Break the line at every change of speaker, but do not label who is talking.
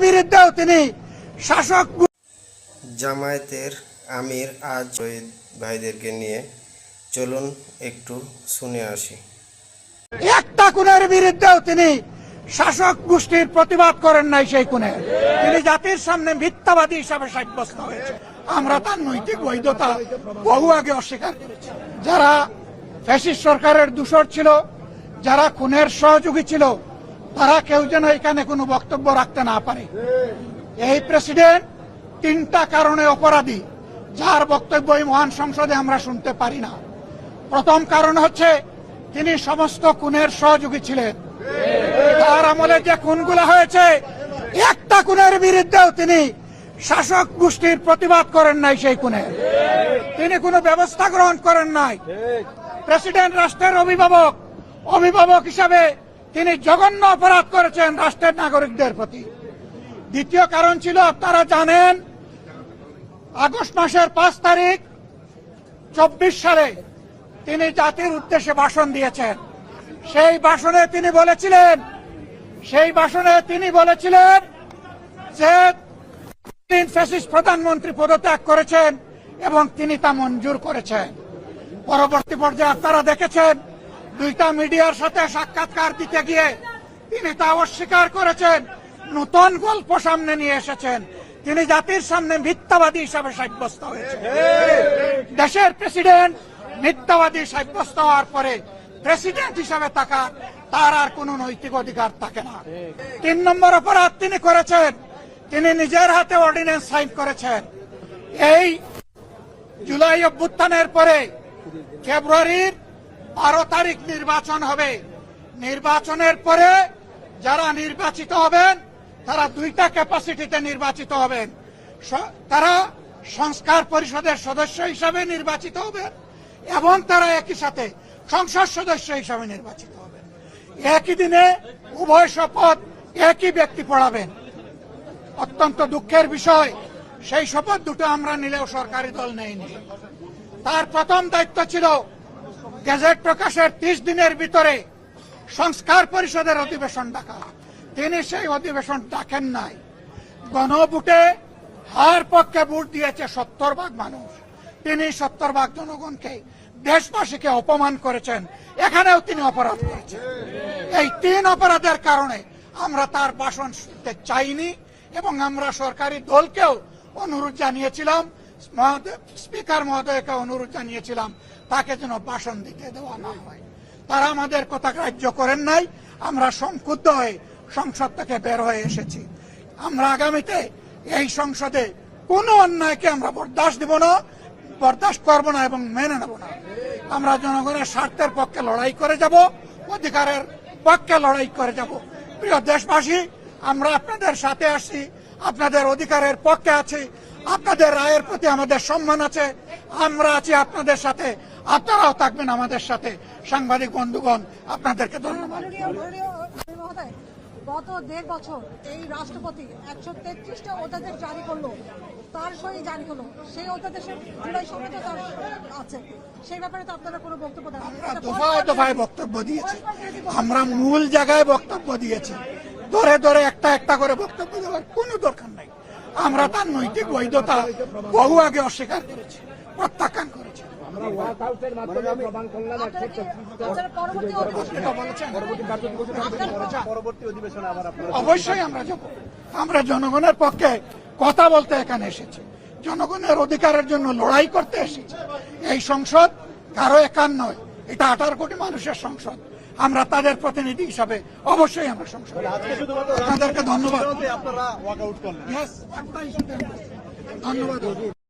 বিরুদ্ধেও তিনি শাসক
জামায়াতের আমির আজ শহীদ ভাইদেরকে নিয়ে চলুন একটু শুনে আসি।
একটা খুনের বিরুদ্ধেও তিনি শাসক গোষ্ঠীর প্রতিবাদ করেন নাই। সেই খুনে তিনি জাতির সামনে মিথ্যাবাদী হিসাবে সাব্যস্ত হয়েছে। আমরা তার নৈতিক বৈধতা বহু আগে অস্বীকার করেছি। যারা ফ্যাসিস্ট সরকারের দূষর ছিল, যারা খুনের সহযোগী ছিল, তারা কেউ যেন এখানে কোনো বক্তব্য রাখতে না পারে। এই প্রেসিডেন্ট তিনটা কারণে অপরাধী, যার বক্তব্য এই মহান সংসদে আমরা শুনতে পারি না। প্রথম কারণ হচ্ছে তিনি সমস্ত খুনের সহযোগী ছিলেন। তার আমলে যে খুনগুলো হয়েছে, একটা খুনের বিরুদ্ধেও তিনি শাসক গোষ্ঠীর প্রতিবাদ করেন নাই। সেই খুনে তিনি কোনো ব্যবস্থা গ্রহণ করেন নাই। প্রেসিডেন্ট রাষ্ট্রের অভিভাবক হিসাবে তিনি জঘন্য অপরাধ করেছেন রাষ্ট্রের নাগরিকদের প্রতি। দ্বিতীয় কারণ ছিল, আপনারা জানেন, আগস্ট মাসের 5 তারিখ 24 সালে তিনি জাতির উদ্দেশ্যে ভাষণ দিয়েছেন। সেই ভাষণে তিনি বলেছিলেন যে তিনি ফ্যাসিস্ট প্রধানমন্ত্রী পদত্যাগ করেছেন এবং তিনি তা মঞ্জুর করেছেন। পরবর্তী পর্যায়ে আপনারা দেখেছেন, দুইটা মিডিয়ার সাথে সাক্ষাৎকার দিতে গিয়ে তিনি তা অস্বীকার করেছেন, নতুন গল্প সামনে নিয়ে এসেছেন। তিনি জাতির সামনে মিথ্যাবাদী হিসাবে সাব্যস্ত হয়েছে। দেশের প্রেসিডেন্ট মিথ্যাবাদী সাব্যস্ত হওয়ার পরে প্রেসিডেন্ট হিসাবে তার আর কোন নৈতিক অধিকার থাকে না। 3 নম্বর অপরাধ তিনি করেছেন, তিনি নিজের হাতে অর্ডিন্যান্স সাইন করেছেন। এই জুলাই অভ্যুত্থানের পরে ফেব্রুয়ারির 12 তারিখ নির্বাচন হবে। নির্বাচনের পরে যারা নির্বাচিত হবেন তারা 2টা ক্যাপাসিটিতে নির্বাচিত হবেন। তারা সংস্কার পরিষদের সদস্য হিসাবে নির্বাচিত হবেন এবং তারা একই সাথে সংসদ সদস্য হিসাবে নির্বাচিত হবেন। একই দিনে উভয় শপথ একই ব্যক্তি পড়াবেন। অত্যন্ত দুঃখের বিষয়, সেই শপথ দুটো আমরা নিলেও সরকারি দল নেয়নি। তার প্রথম দায়িত্ব ছিল গেজেট প্রকাশের 30 দিনের ভিতরে সংস্কার পরিষদের অধিবেশন ডাকা। তিনি সেই অধিবেশন ডাকেন নাই। গণভোটে হার পক্ষে ভোট দিয়েছে 70% মানুষ। তিনি 70% জনগণকে, দেশবাসীকে অপমান করেছেন। এখানেও তিনি অপরাধ করেছেন। এই 3 অপরাধের কারণে আমরা তার ভাষণ শুনতে চাইনি এবং আমরা সরকারি দলকেও অনুরোধ জানিয়েছিলাম, স্পিকার মহোদয়কে অনুরোধ জানিয়েছিলাম তাকে যেন ভাষণ দিতে দেওয়া না হয়। তারা আমাদের কথা গ্রাহ্য করেন নাই। আমরা সংক্ষুব্ধ হয়ে সংসদ থেকে বের হয়ে এসেছি। আমরা আগামীতে এই সংসদে কোনো অন্যায়কে আমরা বরদাস্ত করব না এবং মেনে নেব না। আমরা জনগণের স্বার্থের পক্ষে লড়াই করে যাব, অধিকারের পক্ষে লড়াই করে যাব। প্রিয় দেশবাসী, আমরা আপনাদের সাথে আসছি, আপনাদের অধিকারের পক্ষে আছি, আপনাদের রায়ের প্রতি আমাদের সম্মান আছে। আমরা আছি আপনাদের সাথে, আপনারাও থাকবেন আমাদের সাথে। সাংবাদিক বন্ধুগণ, আপনাদেরকে ধন্যবাদ।
গত 1.5 বছর এই রাষ্ট্রপতি 133টা অধ্যাদেশ জারি করলো, তার সই জারি হলো। সেই অধ্যাদেশের জুলাই সনদে তার আছে। সেই ব্যাপারে তো আপনারা কোনো বক্তব্য দেন?
দফায় বক্তব্য দিয়েছি, আমরা মূল জায়গায় বক্তব্য দিয়েছি। ধরে একটা করে বক্তব্য দেওয়ার কোনো দরকার নাই। আমরা তার নৈতিক বৈধতা বহু আগে অস্বীকার করেছি, প্রত্যাখ্যান করেছি। অবশ্যই আমরা যাব। আমরা জনগণের পক্ষে কথা বলতে এখানে এসেছি, জনগণের অধিকারের জন্য লড়াই করতে এসেছি। এই সংসদ কারো একার নয়, এটা 18 কোটি মানুষের সংসদ। আমরা তাদের প্রতিনিধি হিসাবে অবশ্যই আমরা সংসদ। আপনাদেরকে ধন্যবাদ। ধন্যবাদ।